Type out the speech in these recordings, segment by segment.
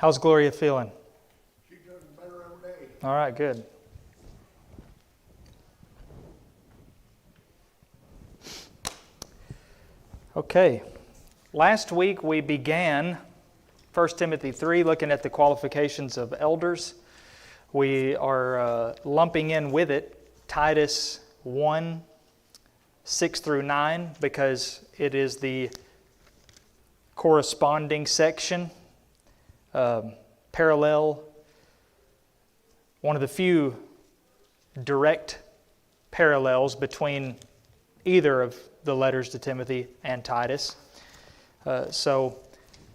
How's Gloria feeling? She's getting better every day. All right, good. Okay. Last week we began 1 Timothy 3 looking at the qualifications of elders. We are lumping in with it Titus 1, 6 through 9 because it is the corresponding section, parallel, one of the few direct parallels between either of the letters to Timothy and Titus. So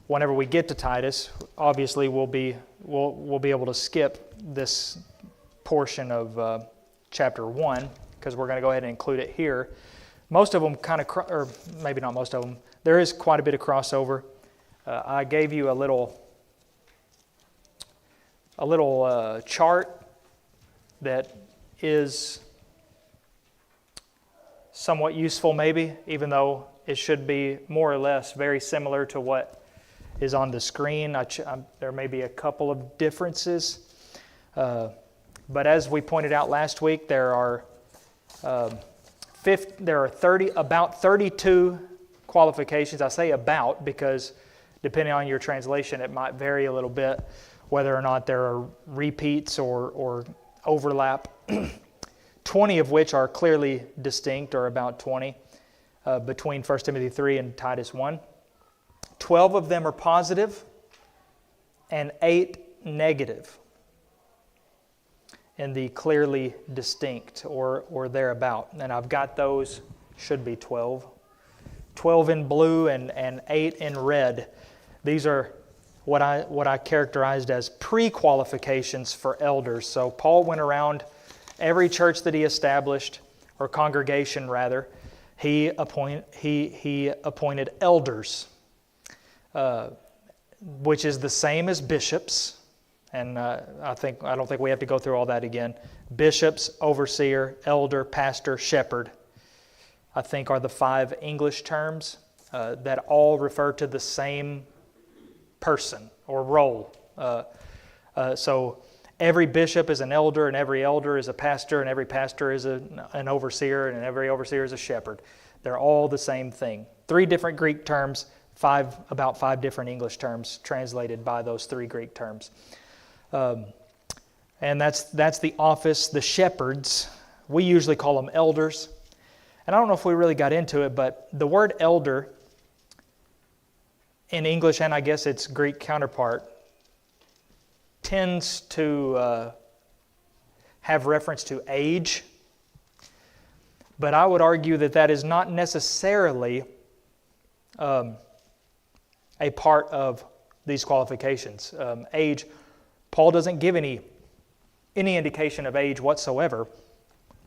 whenever we get to Titus, obviously we'll be able to skip this portion of chapter 1 because we're going to go ahead and include it here. Most of them kind of, or maybe not most of them, there is quite a bit of crossover. I gave you a little chart that is somewhat useful maybe, even though it should be more or less very similar to what is on the screen. There may be a couple of differences. But as we pointed out last week, there are about 32 qualifications. I say about because depending on your translation, it might vary a little bit whether or not there are repeats or overlap. 20 of which are clearly distinct, or about 20, between 1 Timothy 3 and Titus 1. 12 of them are positive and 8 negative in the clearly distinct or thereabout. And I've got those, should be 12. 12 in blue and 8 in red. These are what I characterized as pre-qualifications for elders. So Paul went around every church that he established, or congregation rather, he appointed elders, which is the same as bishops. And I don't think we have to go through all that again. Bishops, overseer, elder, pastor, shepherd, I think are the 5 English terms that all refer to the same person or role. So every bishop is an elder, and every elder is a pastor, and every pastor is an overseer, and every overseer is a shepherd. They're all the same thing. 3 different Greek terms, about 5 different English terms translated by those 3 Greek terms. And that's the office, the shepherds. We usually call them elders. And I don't know if we really got into it, but the word elder in English, and I guess its Greek counterpart, tends to have reference to age. But I would argue that is not necessarily a part of these qualifications. Age, Paul doesn't give any indication of age whatsoever,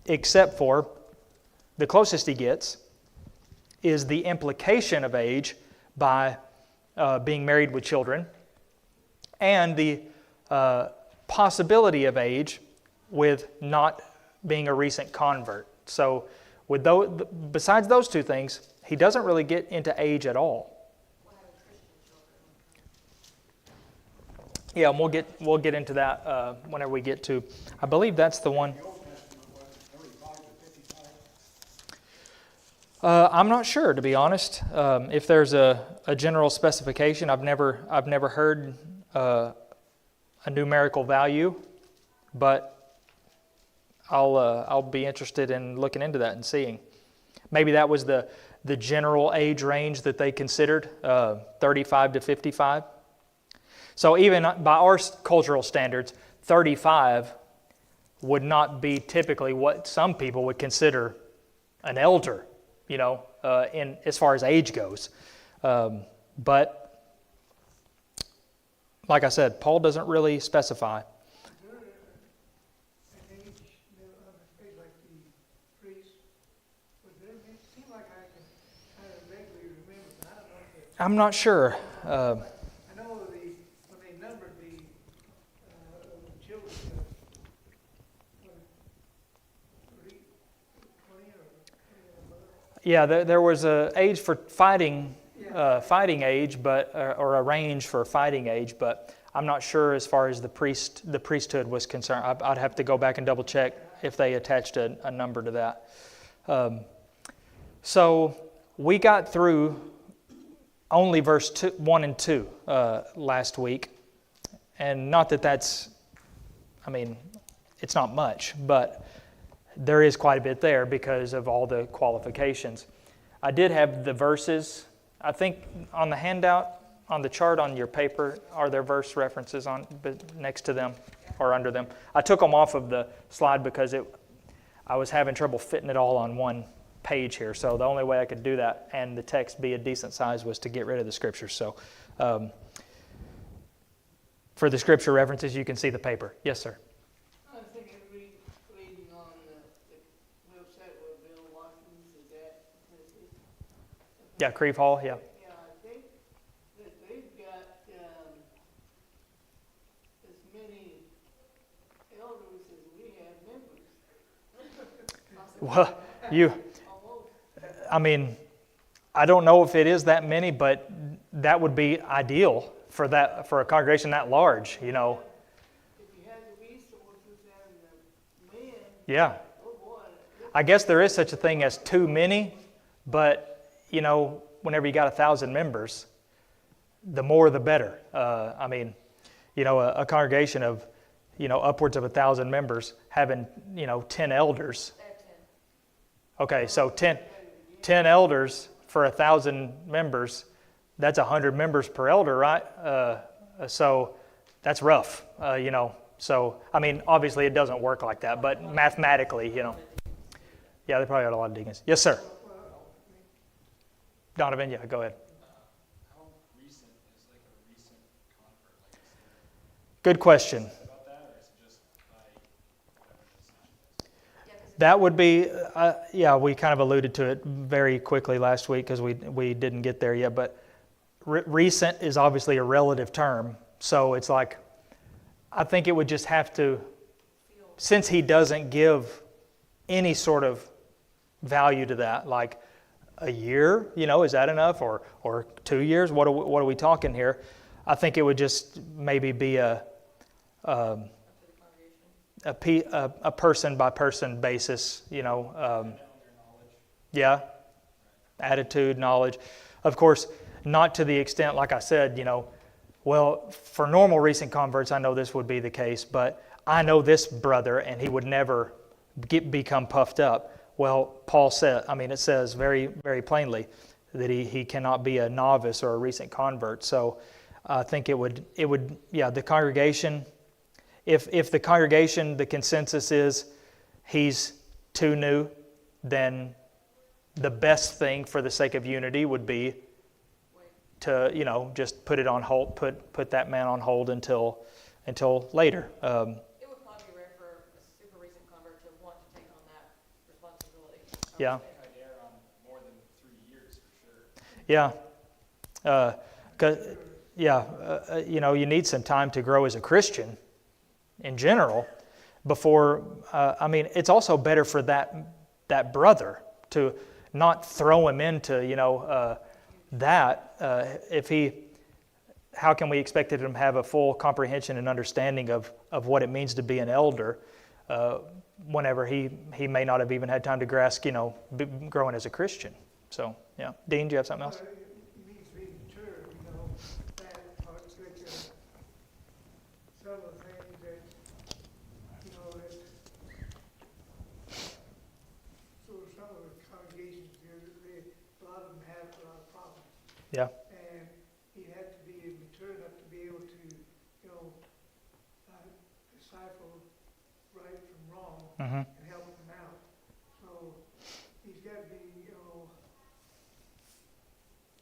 except for the closest he gets is the implication of age by being married with children, and the possibility of age with not being a recent convert. So besides those 2 things, he doesn't really get into age at all. Yeah, and we'll get into that whenever we get to, I believe that's the one. I'm not sure, to be honest. If there's a general specification, I've never heard a numerical value, but I'll be interested in looking into that and seeing. Maybe that was the general age range that they considered, 35 to 55. So even by our cultural standards, 35 would not be typically what some people would consider an elder, in as far as age goes. But like I said, Paul doesn't really specify. I'm not sure. I know when they numbered the children, 20 or Yeah, there was a age for fighting age, but or a range for fighting age, but I'm not sure as far as the priesthood was concerned. I'd have to go back and double check if they attached a number to that. So we got through only verse 1 and 2 last week. And not that that's, it's not much, but there is quite a bit there because of all the qualifications. I did have the verses. I think on the handout, on the chart on your paper, are there verse references next to them or under them? I took them off of the slide because I was having trouble fitting it all on one page here. So the only way I could do that and the text be a decent size was to get rid of the scriptures. So for the scripture references, you can see the paper. Yes, sir. I was thinking reading on the website where Bill Watkins is at. Yeah, Creve Hall, yeah. Yeah, I think that they've got as many elders as we have members. Well, Almost. I don't know if it is that many, but that would be ideal for a congregation that large, If you had the resources and the men, Yeah. oh boy. I guess there is such a thing as too many, but, whenever you got 1,000 members, the more the better. A congregation of, upwards of 1,000 members having, 10 elders. Okay, so 10 elders for 1,000 members, that's 100 members per elder, right? So that's rough, So, obviously it doesn't work like that, but mathematically, Yeah, they probably got a lot of deacons. Yes, sir. Donovan, yeah, go ahead. How recent is a recent convert? Good question. About that, or is it just by whatever the decision is? That would be, we kind of alluded to it very quickly last week because we didn't get there yet, but recent is obviously a relative term. So it's like, I think it would just have to, since he doesn't give any sort of value to that, like a year, is that enough? Or 2 years? What are we talking here? I think it would just maybe be a person by person basis, Yeah, attitude, knowledge. Of course, not to the extent, like I said, well, for normal recent converts, I know this would be the case, but I know this brother and he would never become puffed up. Well, Paul said, it says very, very plainly that he cannot be a novice or a recent convert. So I think it would, the congregation, if the congregation, the consensus is he's too new, then the best thing for the sake of unity would be to, just put it on hold, put that man on hold until later. It would probably be rare for a super recent convert to want to take on that responsibility. Yeah. I think I'd err on more than 3 years for sure. Yeah. You need some time to grow as a Christian in general before, it's also better for that brother to not throw him into, how can we expect him to have a full comprehension and understanding of what it means to be an elder whenever he may not have even had time to grasp, growing as a Christian. So, yeah. Dean, do you have something else? It needs to be mature, that part, some of the things that, so some of the congregations here, a lot of them have a lot of problems. Yeah. And you have to be mature enough to be able to, decipher right from wrong Mm-hmm. and help them out. So he's got to be,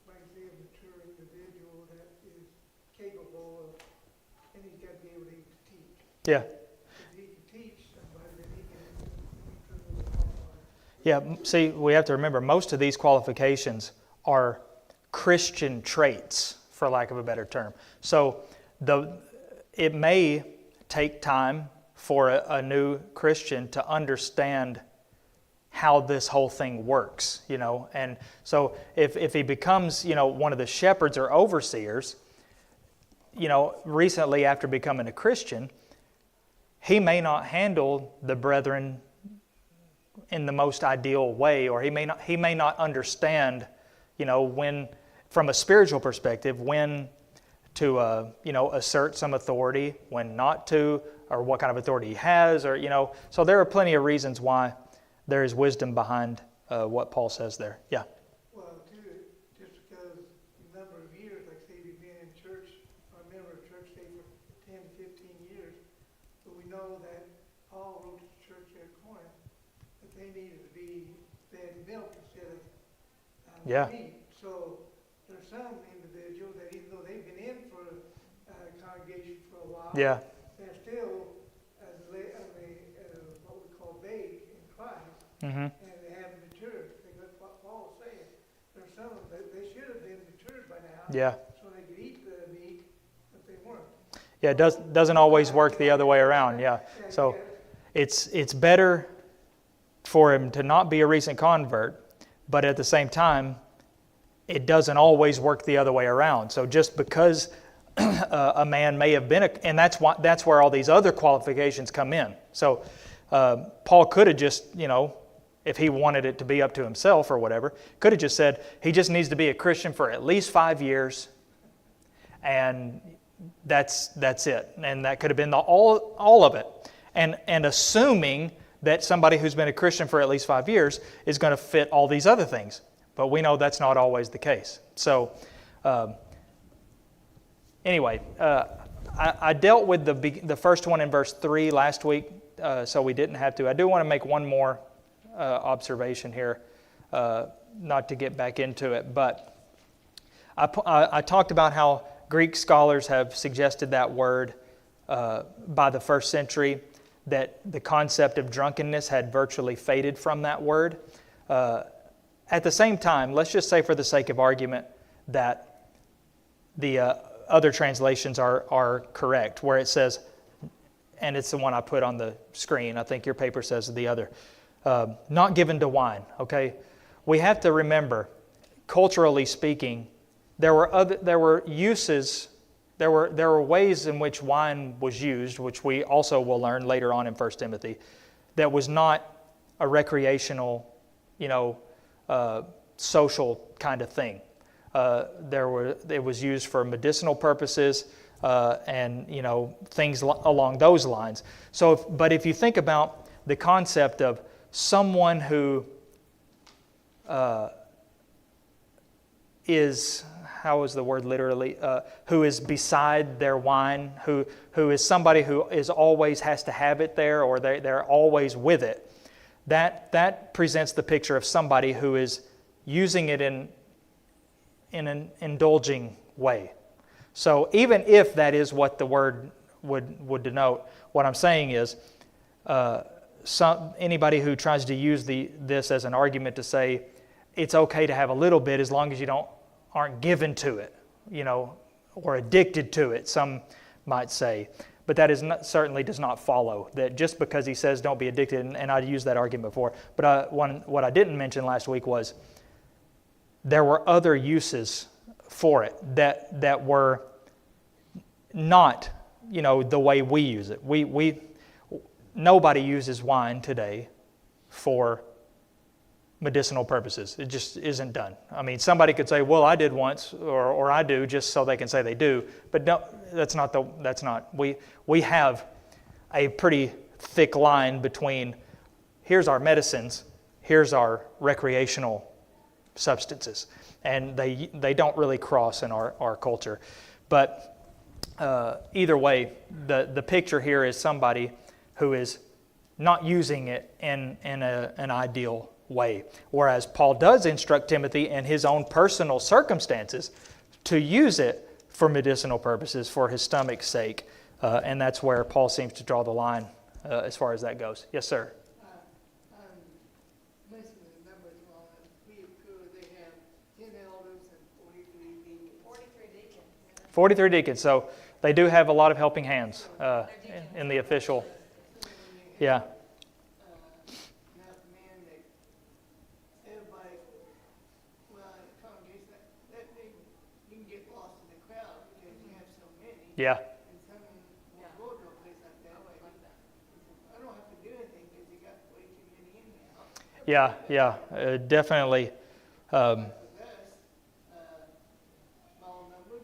like I say, a mature individual that is capable of, and he's got to be able to teach. Yeah. If he can teach somebody, then he can qualify. Yeah. See, we have to remember most of these qualifications are Christian traits, for lack of a better term. So it may take time for a new Christian to understand how this whole thing works, And so if he becomes, one of the shepherds or overseers, recently after becoming a Christian, he may not handle the brethren in the most ideal way, or he may not understand, when, from a spiritual perspective, when to assert some authority, when not to, or what kind of authority he has, or So there are plenty of reasons why there is wisdom behind what Paul says there. Yeah. Well, too, just because a number of years, like say you've been in church, or a member of church, say for 10, 15 years, but we know that Paul wrote to the church at Corinth that they needed to be fed milk instead of Yeah. meat. So there's some individuals that even though they've been in for a congregation for a while, Yeah. they're still what we call babes in Christ, Mm-hmm. and they haven't matured. That's what Paul's saying. There's some of them, they should have been matured by now, Yeah. so they could eat the meat, but they weren't. Yeah, it doesn't always work the other way around. Yeah. So it's better for him to not be a recent convert, but at the same time, it doesn't always work the other way around. So just because a man may have been, and that's where all these other qualifications come in. So Paul could have just, if he wanted it to be up to himself or whatever, could have just said he just needs to be a Christian for at least 5 years, and that's it. And that could have been all of it. And assuming that somebody who's been a Christian for at least 5 years is going to fit all these other things. But we know that's not always the case. So anyway, I dealt with the first one in verse 3 last week, so we didn't have to. I do want to make one more observation here, not to get back into it. But I talked about how Greek scholars have suggested that word by the first century, that the concept of drunkenness had virtually faded from that word. At the same time, let's just say for the sake of argument that the other translations are correct, where it says, and it's the one I put on the screen, I think your paper says the other, not given to wine, okay? We have to remember, culturally speaking, there were uses, there were ways in which wine was used, which we also will learn later on in 1 Timothy, that was not a recreational, social kind of thing. It was used for medicinal purposes and things along those lines. But if you think about the concept of someone who is, how is the word literally, who is beside their wine, who is somebody who is always has to have it there, or they're always with it, that presents the picture of somebody who is using it in an indulging way. So even if that is what the word would denote, what I'm saying is anybody who tries to use this as an argument to say it's okay to have a little bit as long as you aren't given to it, or addicted to it, some might say. But that certainly does not follow, that just because he says don't be addicted, and I'd used that argument before. But what I didn't mention last week was there were other uses for it that were not, the way we use it. Nobody uses wine today for medicinal purposes. It just isn't done. I mean, somebody could say, well, I did once, or I do, just so they can say they do. But no, that's not. We have a pretty thick line between here's our medicines, here's our recreational substances. And they don't really cross in our culture. But either way, the picture here is somebody who is not using it in an ideal way. Whereas Paul does instruct Timothy in his own personal circumstances to use it for medicinal purposes, for his stomach's sake. And that's where Paul seems to draw the line as far as that goes. Yes, sir. Listening to the numbers wrong. They have 10 elders and 43 deacons. 43 deacons. 43 deacons. So they do have a lot of helping hands in the official. Yeah. Yeah. And some Yeah. won't go to a place like that. Oh, wait, like that. I don't have to do anything because you got way too many in there. Definitely. Like with us, small number,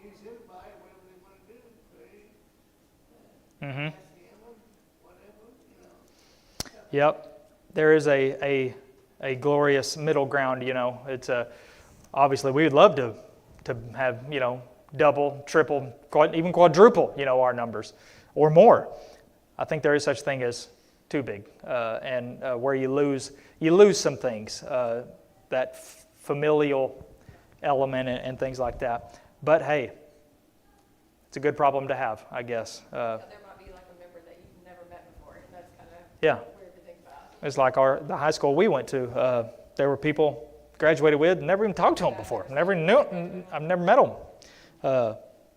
use them to buy whatever they want to do, pray, Mhm. ask them, whatever, you know. Yep. There is a glorious middle ground, you know. It's obviously we would love to have, you know, double, triple, even quadruple, you know, our numbers or more. I think there is such thing as too big, and where you lose some things, that familial element and things like that. But hey, it's a good problem to have, I guess. There might be like a member that you've never met before, and that's kind of Yeah. weird to think about. It's like the high school we went to. There were people graduated with, never even talked to them before. Never knew. I've never met them.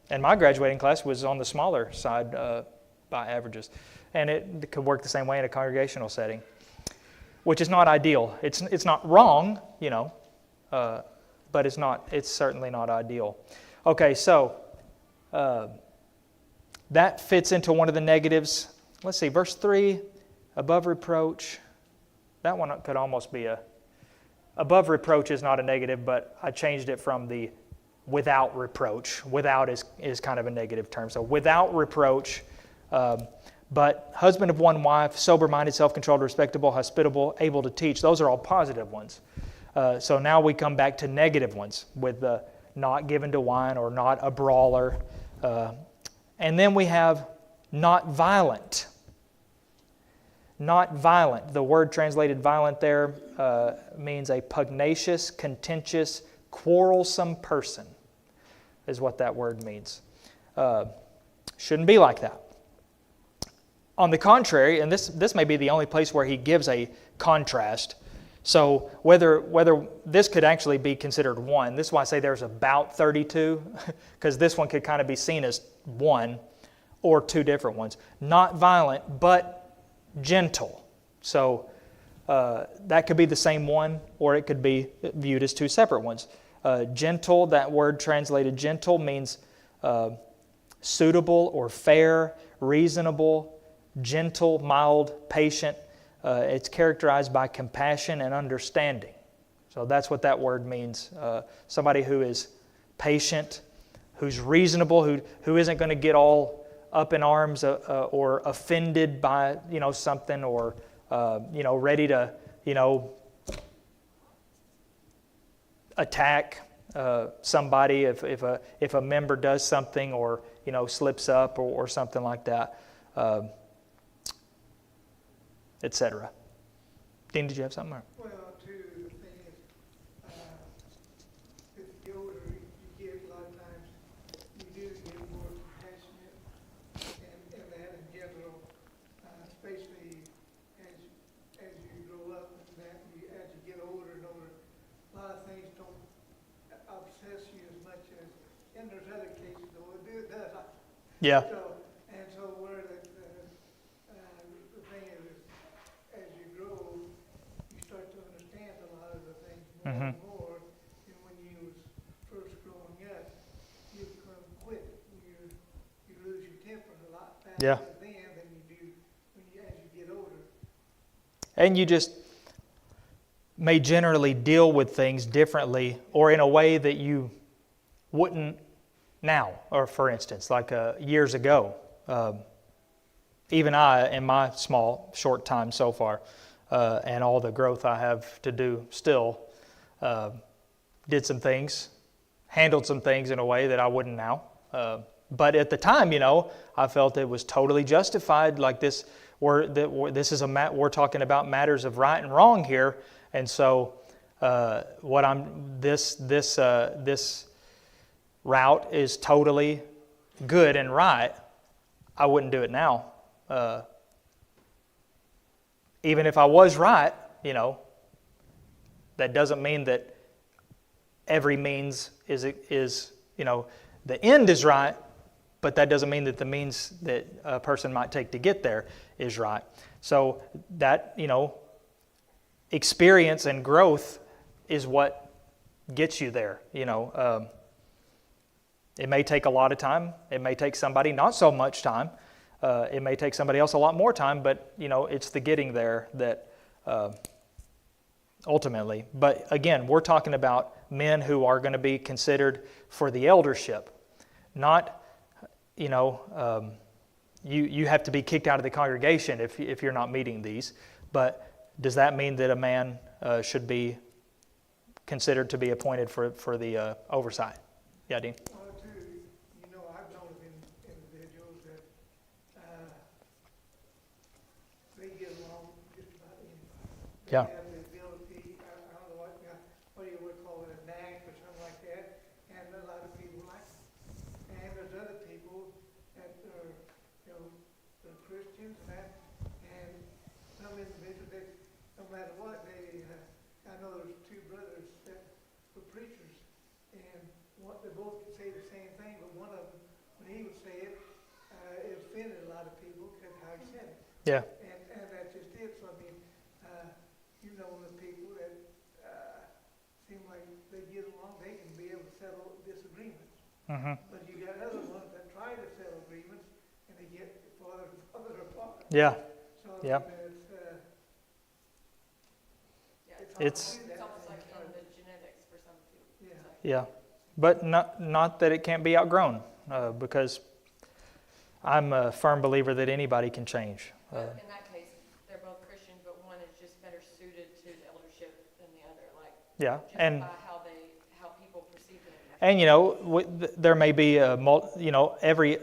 And my graduating class was on the smaller side by averages, and it could work the same way in a congregational setting, which is not ideal. It's not wrong, you know, but it's certainly not ideal. Okay, so that fits into one of the negatives. Let's see, verse 3, above reproach. That one could almost be above reproach is not a negative, but I changed it from the without reproach. Without is kind of a negative term. So without reproach, but husband of one wife, sober-minded, self-controlled, respectable, hospitable, able to teach. Those are all positive ones. So now we come back to negative ones with the not given to wine or not a brawler. And then we have not violent. Not violent. The word translated violent there means a pugnacious, contentious, quarrelsome person is what that word means. Shouldn't be like that. On the contrary, and this may be the only place where he gives a contrast. So whether this could actually be considered one, this is why I say there's about 32, because this one could kind of be seen as one or two different ones. Not violent, but gentle. So that could be the same one, or it could be viewed as two separate ones. Gentle, that word translated gentle means suitable or fair, reasonable, gentle, mild, patient. It's characterized by compassion and understanding. So that's what that word means. Somebody who is patient, who's reasonable, who isn't going to get all up in arms or offended by something, or ready to attack somebody if a member does something or slips up or something like that, etc. Dean, did you have something? Well, too, the thing is, with the older you get, a lot of times, you do get more compassionate and that in general, especially as you grow up and that, as you get older and older, a lot of things don't obsess you as much as, and there's other cases though it does. Yeah. So where the thing is, as you grow, you start to understand a lot of the things more and more. And when you was first growing up, you become quick. You lose your temper a lot faster Yeah. then than you do as you get older. And you just may generally deal with things differently or in a way that you wouldn't now, or for instance, like years ago. Even I, in my small, short time so far, and all the growth I have to do still, did some things, handled some things in a way that I wouldn't now. But at the time, I felt it was totally justified. Like this, we're talking about matters of right and wrong here, and so this route is totally good and right. I wouldn't do it now. Even if I was right, that doesn't mean that every means is the end is right, but that doesn't mean that the means that a person might take to get there is right. So that, experience and growth is what gets you there, It may take a lot of time. It may take somebody not so much time. It may take somebody else a lot more time, but it's the getting there that ultimately. But again, we're talking about men who are going to be considered for the eldership, not you have to be kicked out of the congregation if you're not meeting these. But does that mean that a man should be considered to be appointed for the oversight? Yeah, Dean. I've known of individuals that they get along just about anybody. They Yeah. have the ability, I don't know what you would call it, a knack or something like that, and a lot of people like them. And there's other people that are, they're Christians and some individuals that, no matter what, I know there's two brothers that were preachers, and they both could say the same thing, but one of them, when he would say it, it offended a lot of people because how he said it. Yeah. And that's just it. So, the people that seem like they get along, they can be able to settle disagreements. Mm-hmm. But you got other ones that try to settle agreements, and they get farther and farther apart. Yeah. So, Yep. it's It's almost like in the genetics for some people. Yeah, but not that it can't be outgrown, because I'm a firm believer that anybody can change. But in that case, they're both Christian, but one is just better suited to the eldership than the other, Yeah, just and by how people perceive them. and there may be every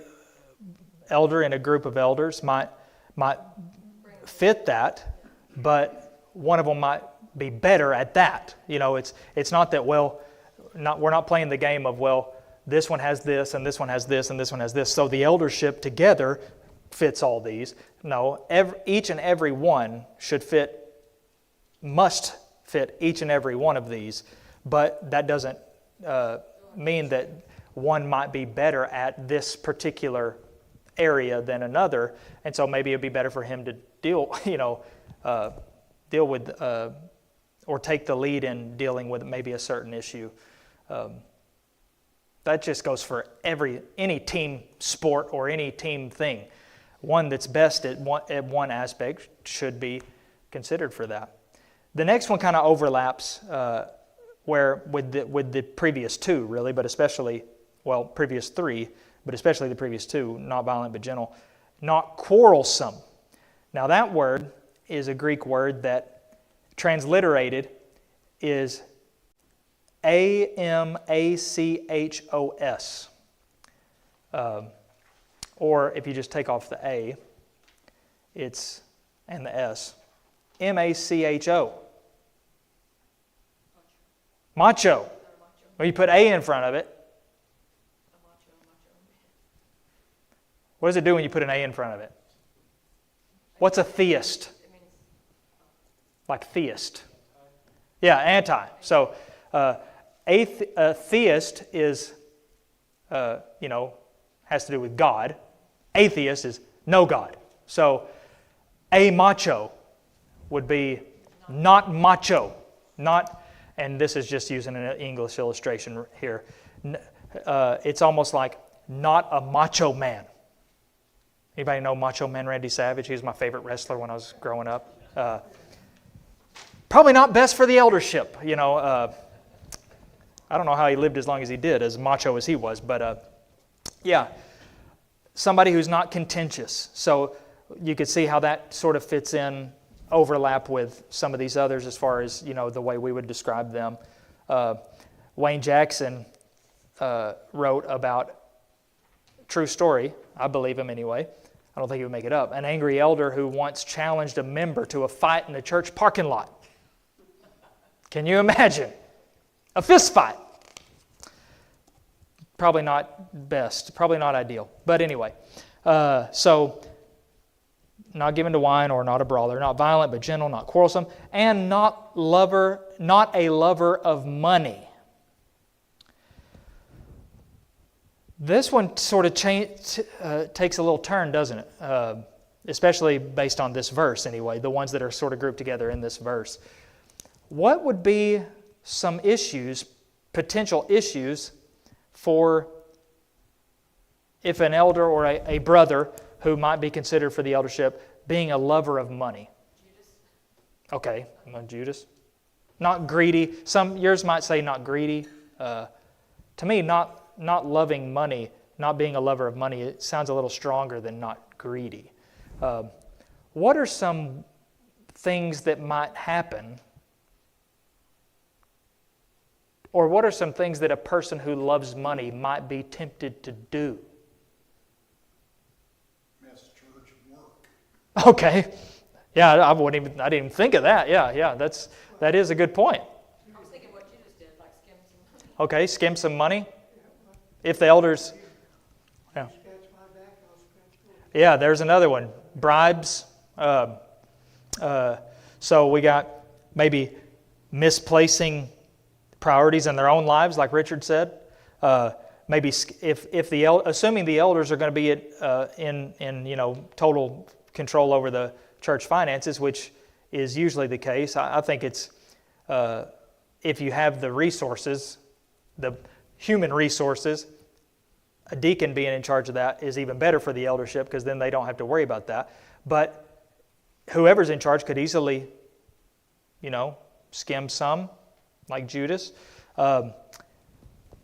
elder in a group of elders might fit that, but one of them might be better at that. It's not that we're not playing the game of this one has this and this one has this and this one has this, so the eldership together fits all these. No, each and every one must fit each and every one of these, but that doesn't mean that one might be better at this particular area than another, and so maybe it'd be better for him to deal with or take the lead in dealing with maybe a certain issue. That just goes for any team sport or any team thing. One that's best at one aspect should be considered for that. The next one kind of overlaps where with the previous two, really, but especially, previous three, but especially the previous two, not violent but gentle, not quarrelsome. Now that word is a Greek word that transliterated is amachos. Or if you just take off the A, and the S, macho. Macho. When you put A in front of it, what does it do when you put an A in front of it? What's a theist? Like theist. Yeah, anti. So a theist is, has to do with God. Atheist is no God. So a macho would be not macho. And this is just using an English illustration here. It's almost like not a macho man. Anybody know Macho Man Randy Savage? He was my favorite wrestler when I was growing up. Probably not best for the eldership. I don't know how he lived as long as he did, as macho as he was. But somebody who's not contentious. So you could see how that sort of fits in, overlap with some of these others as far as, the way we would describe them. Wayne Jackson wrote about, true story, I believe him anyway, I don't think he would make it up, an angry elder who once challenged a member to a fight in a church parking lot. Can you imagine? A fist fight. Probably not best, probably not ideal. But anyway, so not given to wine or not a brawler, not violent but gentle, not quarrelsome, and not a lover of money. This one sort of takes a little turn, doesn't it? Especially based on this verse anyway, the ones that are sort of grouped together in this verse. What would be some issues, potential issues, for if an elder or a brother who might be considered for the eldership being a lover of money? Judas? Okay, Judas. Not greedy. Yours might say not greedy. To me, not loving money, not being a lover of money, it sounds a little stronger than not greedy. What are some things that might happen, or what are some things that a person who loves money might be tempted to do? Mess church work. Okay. Yeah, I didn't even think of that. Yeah, that is a good point. I was thinking what Judas did, like skim some money. Okay, skim some money. If the elders, yeah. Scratch my back, I'll scratch yours. Yeah, there's another one. Bribes. So we got maybe misplacing priorities in their own lives, like Richard said. Maybe assuming the elders are going to be in total control over the church finances, which is usually the case. I think it's if you have the resources, the human resources, a deacon being in charge of that is even better for the eldership, because then they don't have to worry about that. But whoever's in charge could easily, skim some, like Judas,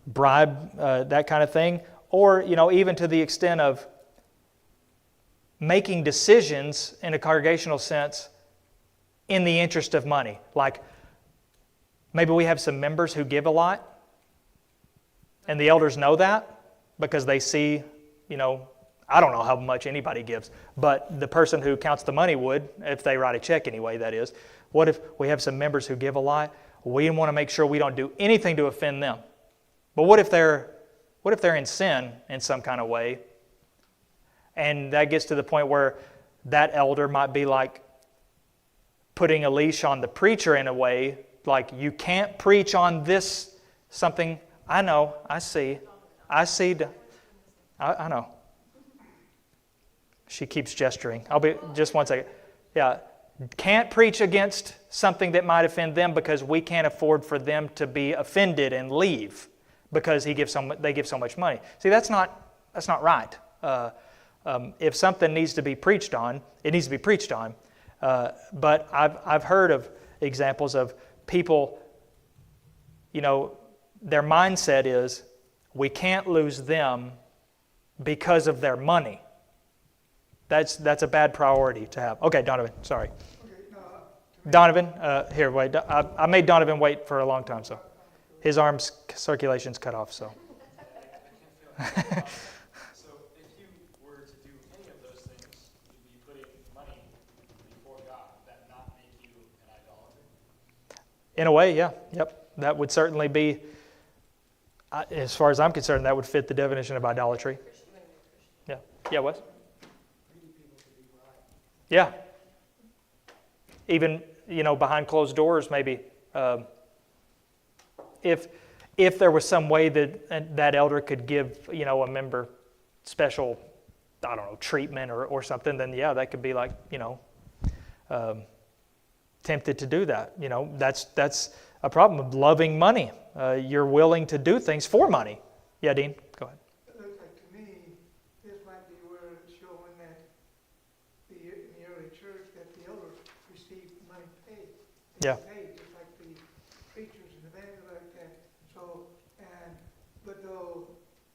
bribe, that kind of thing. Or, even to the extent of making decisions in a congregational sense in the interest of money. Like, maybe we have some members who give a lot, and the elders know that because they see, I don't know how much anybody gives, but the person who counts the money would, if they write a check anyway, that is. What if we have some members who give a lot? We want to make sure we don't do anything to offend them. But what if they're in sin in some kind of way? And that gets to the point where that elder might be like putting a leash on the preacher in a way, like, you can't preach on this something. I know, I see. I know. She keeps gesturing. I'll be just one second. Yeah, can't preach against something that might offend them because we can't afford for them to be offended and leave because they give so much money. See, that's not right. If something needs to be preached on, it needs to be preached on. But I've heard of examples of people, their mindset is, we can't lose them because of their money. That's a bad priority to have. Okay, Donovan, sorry. Okay, no, Donovan, here, wait. I made Donovan wait for a long time, so his arm's circulation's cut off, so. So if you were to do any of those things, you'd be putting money before God. Would that not make you an idolater? In a way, yeah. Yep. That would certainly be, as far as I'm concerned, that would fit the definition of idolatry. Yeah. Yeah, Wes? Yeah. Even, behind closed doors, maybe. If there was some way that elder could give, a member special, I don't know, treatment or something, then yeah, that could be like, tempted to do that. That's a problem of loving money. You're willing to do things for money. Yeah, Dean, go ahead. it looks like to me, this might be where it's showing that in the early church that the elders received money paid. They Yeah. were paid, just like the preachers and evangelists like that. So, but though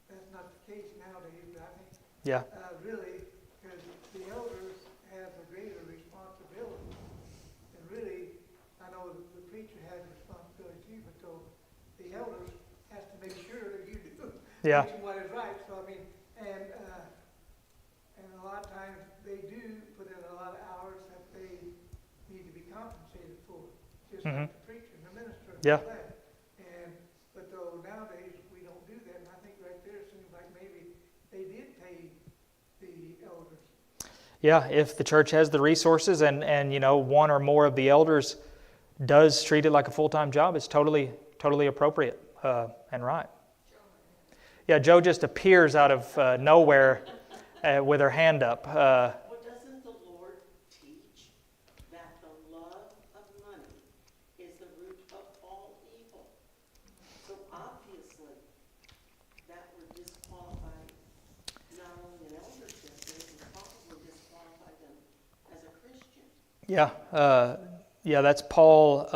that's not the case nowadays, but I think Yeah. really, because the elders have a greater responsibility. And really, I know the preacher has a responsibility too, but though the elders has to make sure that you do Yeah. what is right. So I mean, and a lot of times they do put in a lot of hours that they need to be compensated for, just like the preacher and the minister and Yeah. all that. But though nowadays we don't do that, and I think right there it seems like maybe they did pay the elders. Yeah, if the church has the resources and one or more of the elders does treat it like a full-time job, it's totally appropriate and right. Yeah, Joe just appears out of nowhere with her hand up. Well, doesn't the Lord teach that the love of money is the root of all evil? So obviously, that would disqualify Yeah, that's Paul.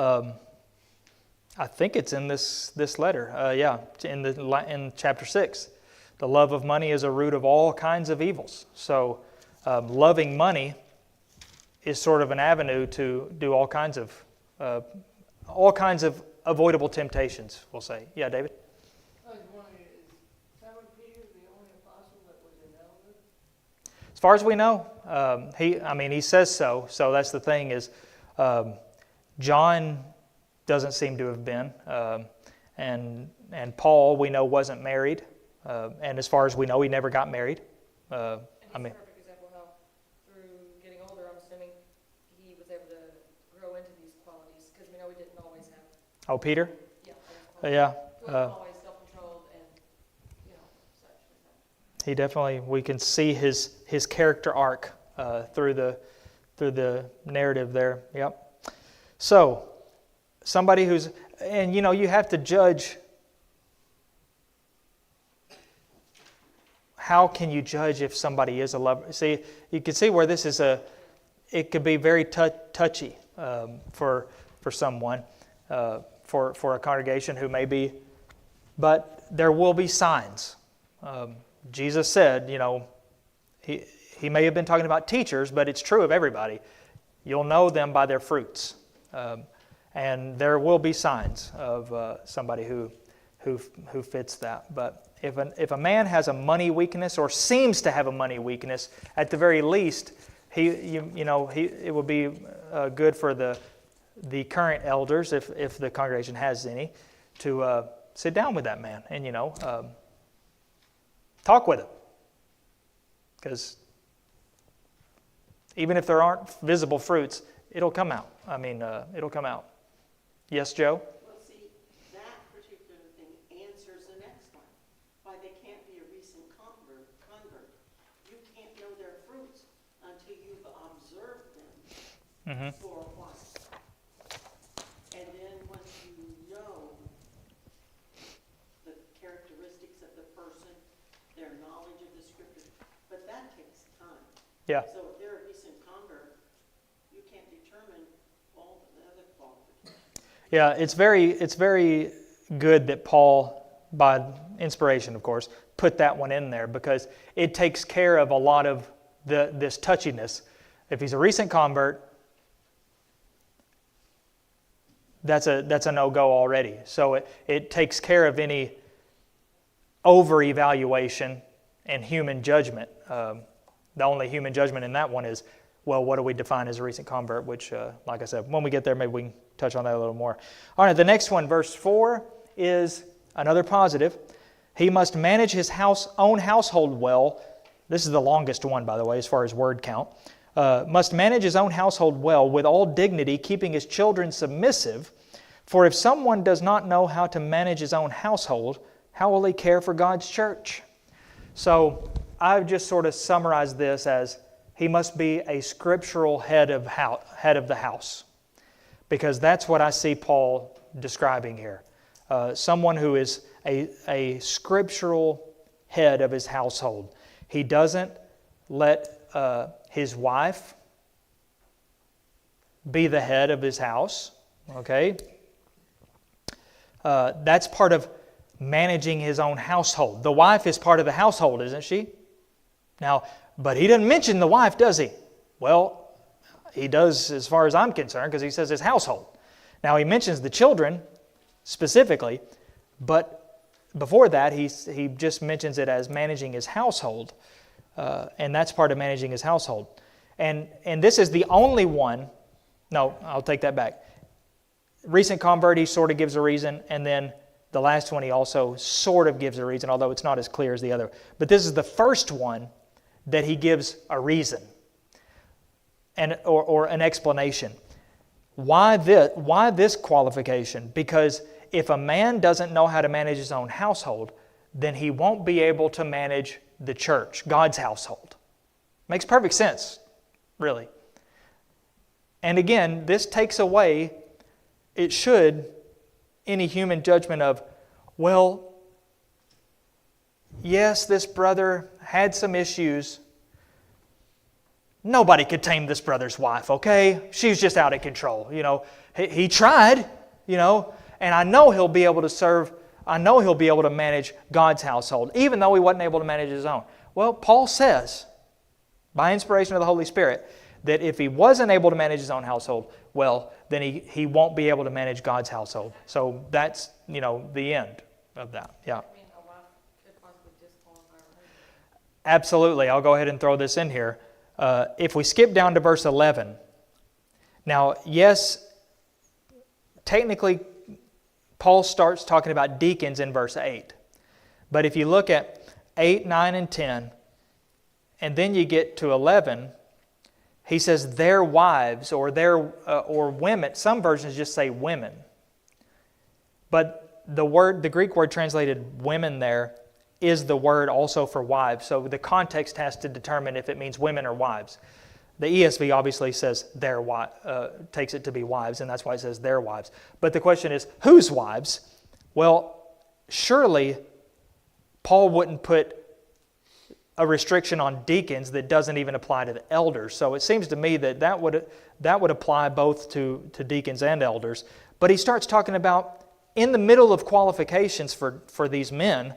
I think it's in this letter. In chapter 6, the love of money is a root of all kinds of evils. So, loving money is sort of an avenue to do all kinds of avoidable temptations. We'll say, yeah, David. I was wondering, is Simon Peter the only apostle that was an elder? As far as we know, he says so. So that's the thing is, John doesn't seem to have been, and Paul we know wasn't married, and as far as we know, he never got married. And he's a perfect example how through getting older, I'm assuming he was able to grow into these qualities, because we know he didn't always have. Oh, Peter. Yeah. Yeah. He wasn't always self-controlled and, such as that. He definitely, we can see his character arc through the narrative there. Yep. So, somebody who's, and you have to judge. How can you judge if somebody is a lover? See, you can see where this is it could be very touchy for someone, for a congregation who may be, but there will be signs. Jesus said, he may have been talking about teachers, but it's true of everybody. You'll know them by their fruits. And there will be signs of somebody who fits that. But if a man has a money weakness or seems to have a money weakness, at the very least, it would be good for the current elders, if the congregation has any, to sit down with that man and talk with him, because even if there aren't visible fruits, it'll come out. It'll come out. Yes, Joe? Well, see, that particular thing answers the next one. Why they can't be a recent convert. You can't know their fruits until you've observed them for a while. And then once you know the characteristics of the person, their knowledge of the scriptures, but that takes time. Yeah. So if they're a recent convert, you can't determine all the other qualifications. Yeah, it's very good that Paul, by inspiration, of course, put that one in there, because it takes care of a lot of this touchiness. If he's a recent convert, that's a no-go already. So it takes care of any over-evaluation and human judgment. The only human judgment in that one is, well, what do we define as a recent convert? Which, like I said, when we get there, maybe we can touch on that a little more. All right, the next one, verse 4, is another positive. He must manage his own household well. This is the longest one, by the way, as far as word count. Must manage his own household well with all dignity, keeping his children submissive. For if someone does not know how to manage his own household, how will he care for God's church? So I've just sort of summarized this as he must be a scriptural head of the house, because that's what I see Paul describing here. Someone who is a scriptural head of his household. He doesn't let his wife be the head of his house. Okay? That's part of managing his own household. The wife is part of the household, isn't she? Now, but he doesn't mention the wife, does he? Well, he does as far as I'm concerned, because he says his household. Now, he mentions the children specifically, but before that, he just mentions it as managing his household, and that's part of managing his household. And this is the only one. No, I'll take that back. Recent convert, he sort of gives a reason, and then the last one he also sort of gives a reason, although it's not as clear as the other. But this is the first one that he gives a reason or an explanation. Why this qualification? Because if a man doesn't know how to manage his own household, then he won't be able to manage the church, God's household. Makes perfect sense, really. And again, this takes away, it should, any human judgment of, well, yes, this brother had some issues, nobody could tame this brother's wife, okay? She's just out of control. He tried, and I know he'll be able to serve, I know he'll be able to manage God's household, even though he wasn't able to manage his own. Well, Paul says, by inspiration of the Holy Spirit, that if he wasn't able to manage his own household, well, then he won't be able to manage God's household. So that's, the end of that. Yeah. I mean, a wife could possibly disqualify her husband. Absolutely. I'll go ahead and throw this in here. If we skip down to verse 11, now, yes, technically, Paul starts talking about deacons in verse 8. But if you look at 8, 9, and 10, and then you get to 11, he says their wives or or women. Some versions just say women. But the Greek word translated women there is the word also for wives. So the context has to determine if it means women or wives. The ESV obviously says takes it to be wives, and that's why it says their wives. But the question is, whose wives? Well, surely Paul wouldn't put a restriction on deacons that doesn't even apply to the elders. So it seems to me that would apply both to deacons and elders. But he starts talking about, in the middle of qualifications for these men,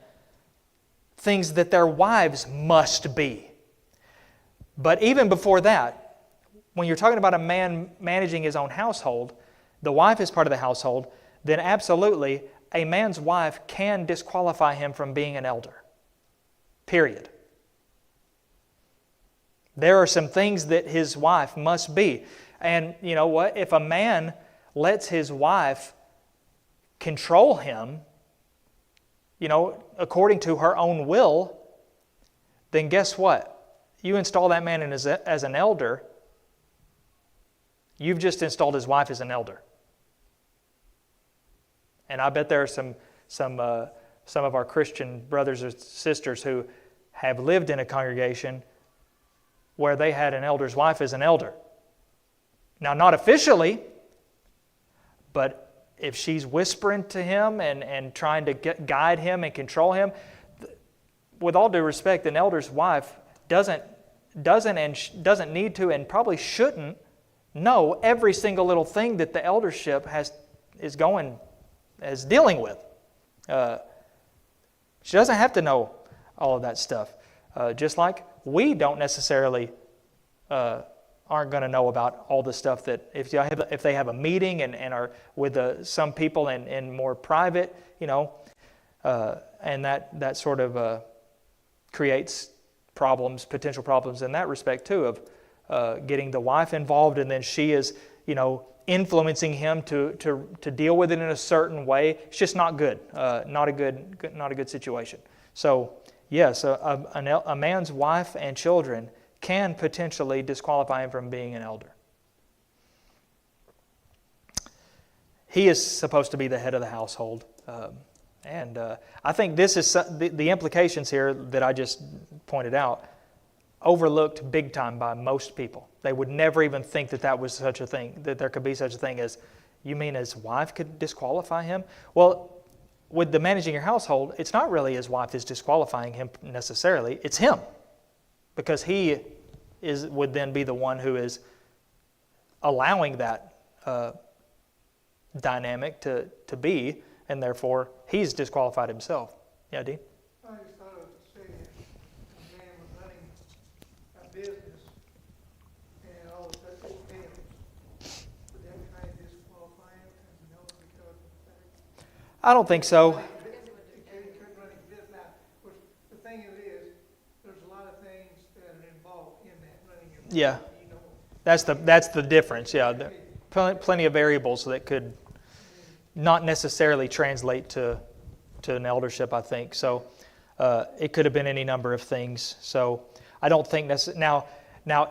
things that their wives must be. But even before that, when you're talking about a man managing his own household, the wife is part of the household, then absolutely a man's wife can disqualify him from being an elder. Period. There are some things that his wife must be. And you know what? If a man lets his wife control him, according to her own will, then guess what? You install that man as an elder, you've just installed his wife as an elder. And I bet there are some of our Christian brothers or sisters who have lived in a congregation where they had an elder's wife as an elder. Now, not officially, but if she's whispering to him and trying to guide him and control him, with all due respect, an elder's wife doesn't need to and probably shouldn't know every single little thing that the eldership is dealing with. She doesn't have to know all of that stuff. Just like we don't necessarily aren't going to know about all the stuff that if they have a meeting and are with some people in more private, and that sort of creates potential problems in that respect too, of getting the wife involved, and then she is, influencing him to deal with it in a certain way. It's just not good. Not a good situation. So yes, a man's wife and children can potentially disqualify him from being an elder. He is supposed to be the head of the household. And I think this is the implications here that I just pointed out, overlooked big time by most people. They would never even think that was such a thing, that there could be such a thing as, you mean his wife could disqualify him? Well, with the managing your household, it's not really his wife is disqualifying him necessarily, it's him. Because he would then be the one who is allowing that dynamic to be, and therefore he's disqualified himself. Yeah, Dean? I just thought I would say that a man was running a business and all of a sudden it fails. Would that kind of disqualify him as an elder because of that? I don't think so. He couldn't run his business. Now, of course, the thing is, there's a lot of things that are involved in that running your business. Yeah. That's the difference. Yeah, plenty of variables that could not necessarily translate to an eldership, I think. So it could have been any number of things. So I don't think now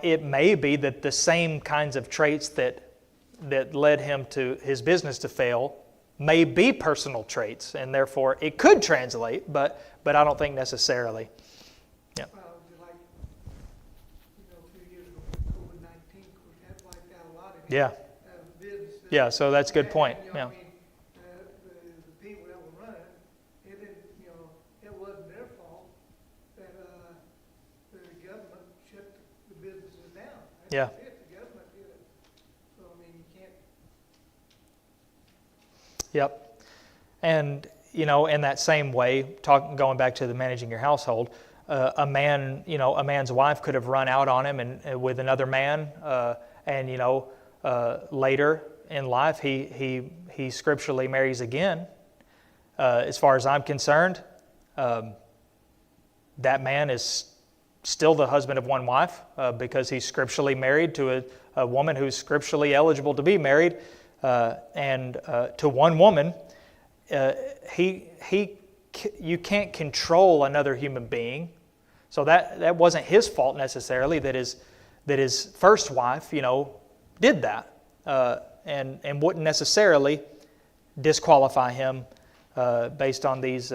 it may be that the same kinds of traits that led him to his business to fail may be personal traits, and therefore it could translate, but I don't think necessarily. Yeah. Well, like, a few years ago, COVID-19, of course, that wiped out a lot of Yeah. businesses. Yeah. So that's a good point. And, Yeah. the people that were running, it didn't, it wasn't their fault that the government shut the businesses down. Yeah. That's it, the government did it. So, I mean, you can't, Yep. And, in that same way, going back to the managing your household, a man's wife could have run out on him and with another man, and later in life he scripturally marries again. As far as I'm concerned, that man is still the husband of one wife because he's scripturally married to a woman who's scripturally eligible to be married, and to one woman. You can't control another human being, so that wasn't his fault necessarily that his first wife did that, and wouldn't necessarily disqualify him based on these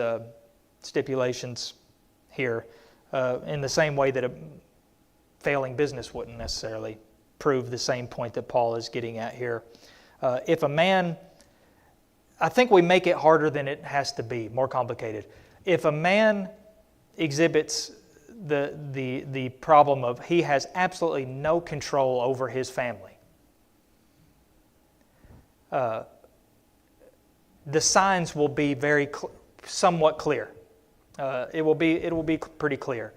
stipulations here, in the same way that a failing business wouldn't necessarily prove the same point that Paul is getting at here. If a man, I think we make it harder than it has to be, more complicated. If a man exhibits the problem of he has absolutely no control over his family, the signs will be somewhat clear. It will be pretty clear,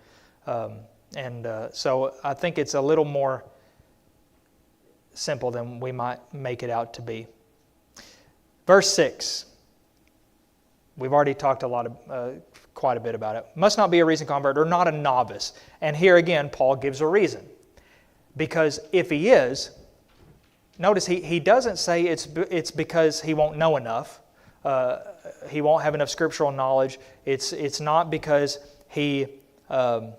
so I think it's a little more simple than we might make it out to be. Verse 6. We've already talked quite a bit about it. Must not be a recent convert or not a novice. And here again, Paul gives a reason. Because if he is, notice he doesn't say it's because he won't know enough. He won't have enough scriptural knowledge. It's not because he won't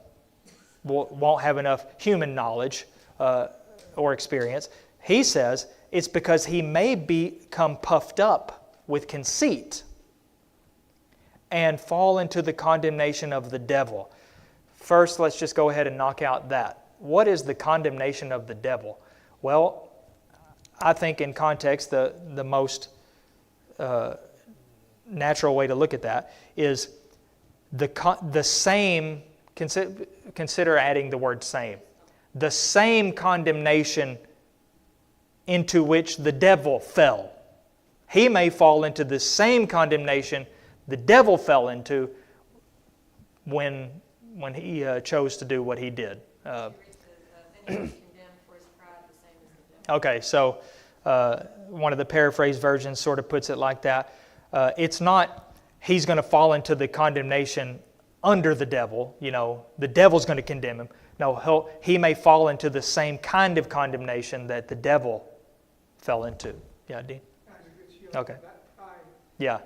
have enough human knowledge or experience. He says it's because he may become puffed up with conceit and fall into the condemnation of the devil. First, let's just go ahead and knock out that. What is the condemnation of the devil? Well, I think in context, the most natural way to look at that is the same, consider adding the word same, the same condemnation into which the devil fell. He may fall into the same condemnation the devil fell into when he chose to do what he did. Okay, so one of the paraphrase versions sort of puts it like that. It's not he's going to fall into the condemnation under the devil. The devil's going to condemn him. No, he may fall into the same kind of condemnation that the devil fell into. Yeah, Dean? Okay. Yeah.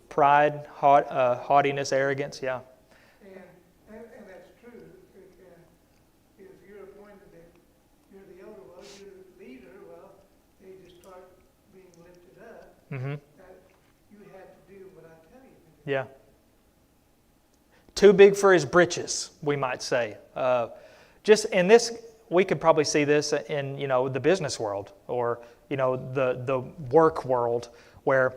Pride, haughtiness, arrogance, yeah. And that's true. If you're appointed that you're the elder, well, you're the leader, well, they just start being lifted up. Mm-hmm. That you have to do what I tell you to do. Yeah. Too big for his britches, we might say. Just in this, we could probably see this in the business world or the work world, where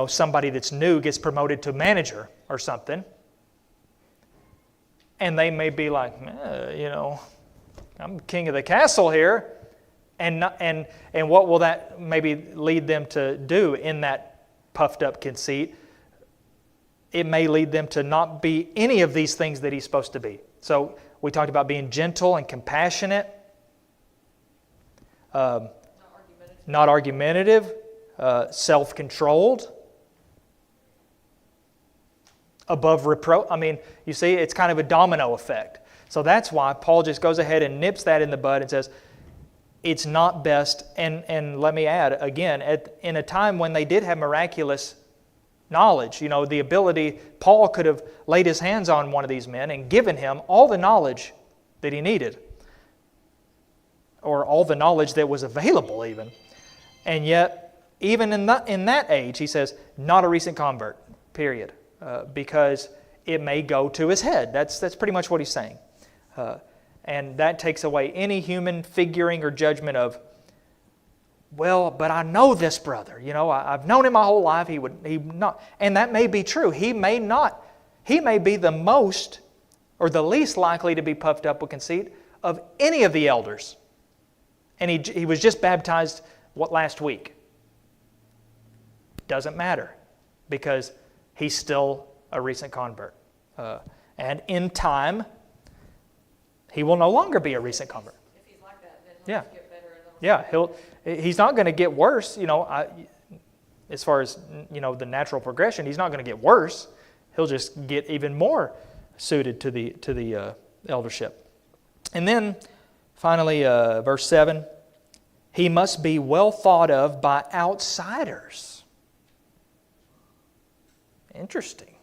somebody that's new gets promoted to manager or something, and they may be like, I'm king of the castle here, and what will that maybe lead them to do in that puffed up conceit? It may lead them to not be any of these things that he's supposed to be. So we talked about being gentle and compassionate, not argumentative, self-controlled, above reproach. I mean, you see, it's kind of a domino effect. So that's why Paul just goes ahead and nips that in the bud and says, it's not best. And let me add, again, in a time when they did have miraculous knowledge, the ability, Paul could have laid his hands on one of these men and given him all the knowledge that he needed, or all the knowledge that was available even. And yet, even in that age, he says, not a recent convert, period, because it may go to his head. That's pretty much what he's saying. And that takes away any human figuring or judgment of, well, but I know this brother. I've known him my whole life. He not, and that may be true. He may not. He may be the most or the least likely to be puffed up with conceit of any of the elders. And he was just baptized, last week? Doesn't matter, because he's still a recent convert. And in time, he will no longer be a recent convert. If he's like that, then he'll just get better. He's not going to get worse, as far as, the natural progression. He's not going to get worse. He'll just get even more suited to the eldership. And then, finally, verse 7, he must be well thought of by outsiders. Interesting.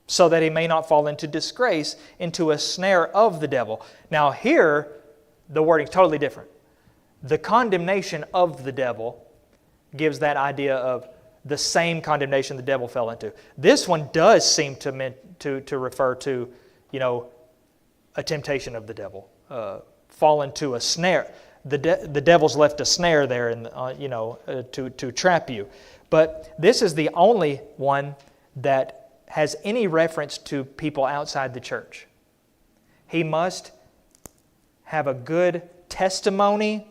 So that he may not fall into disgrace, into a snare of the devil. Now here, the wording is totally different. The condemnation of the devil gives that idea of the same condemnation the devil fell into. This one does seem to refer to, a temptation of the devil. Fall into a snare. The devil's left a snare there, to trap you. But this is the only one that has any reference to people outside the church. He must have a good testimony,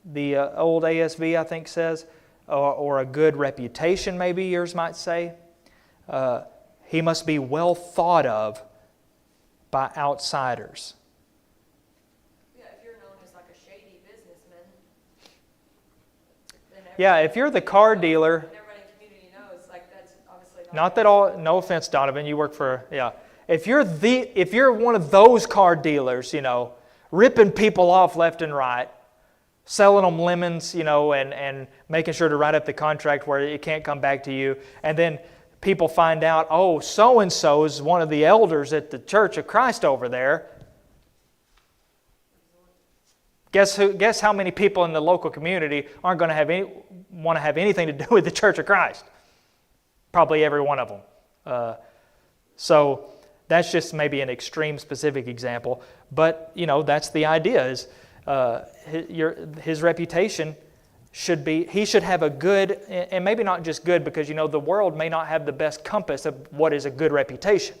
the old ASV I think says, or a good reputation, maybe yours might say. He must be well thought of by outsiders. Yeah, if you're known as like a shady businessman. Yeah, if you're the car dealer. Everybody in the community knows, like that's obviously Not that all. No offense, Donovan. You work for If you're one of those car dealers, ripping people off left and right, selling them lemons, and making sure to write up the contract where it can't come back to you, and then people find out, oh, so and so is one of the elders at the Church of Christ over there. Guess how many people in the local community aren't going to want to have anything to do with the Church of Christ? Probably every one of them. So that's just maybe an extreme specific example, but that's the idea. Is his reputation should be, he should have a good, and maybe not just good, because the world may not have the best compass of what is a good reputation.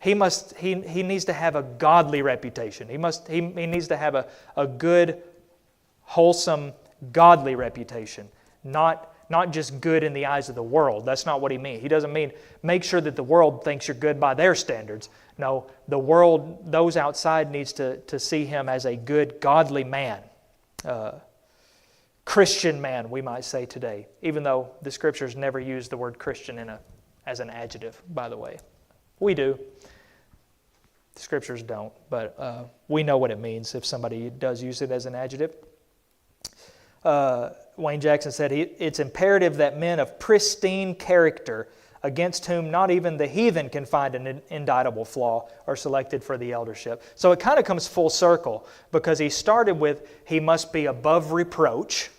He needs to have a godly reputation. He needs to have a good, wholesome, godly reputation. Not just good in the eyes of the world. That's not what he means. He doesn't mean make sure that the world thinks you're good by their standards. No, the world, those outside, needs to see him as a good, godly man. Christian man, we might say today, even though the Scriptures never use the word Christian as an adjective, by the way. We do. The Scriptures don't, but we know what it means if somebody does use it as an adjective. Wayne Jackson said, it's imperative that men of pristine character, against whom not even the heathen can find an indictable flaw, are selected for the eldership. So it kind of comes full circle, because he started with, he must be above reproach,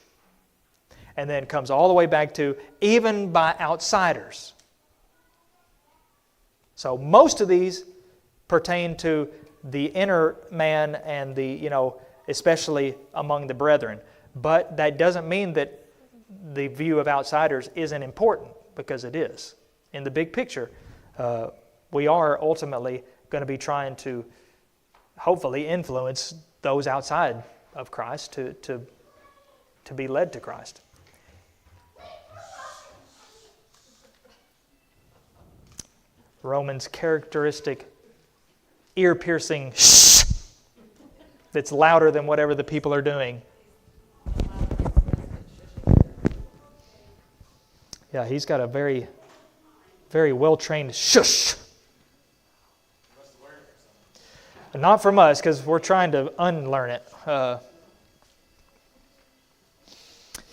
and then comes all the way back to, even by outsiders. So most of these pertain to the inner man and the, especially among the brethren. But that doesn't mean that the view of outsiders isn't important, because it is. In the big picture, we are ultimately going to be trying to hopefully influence those outside of Christ to be led to Christ. Romans' characteristic ear-piercing shh that's louder than whatever the people are doing. Yeah, he's got a very, very well-trained shush. Not from us, because we're trying to unlearn it. Because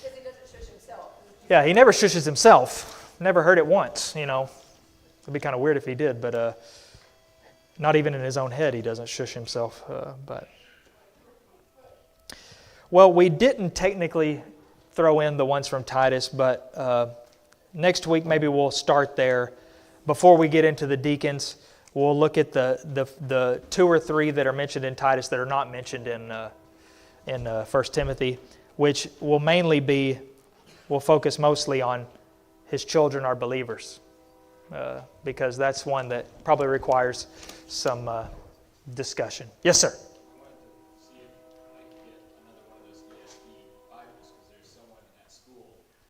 he doesn't shush himself. Yeah, he never shushes himself. Never heard it once, It'd be kind of weird if he did, but not even in his own head he doesn't shush himself. Well, we didn't technically throw in the ones from Titus, but next week maybe we'll start there. Before we get into the deacons, we'll look at the 2 or 3 that are mentioned in Titus that are not mentioned in 1 Timothy, which will focus mostly on his children are believers. Because that's one that probably requires some discussion. Yes, sir.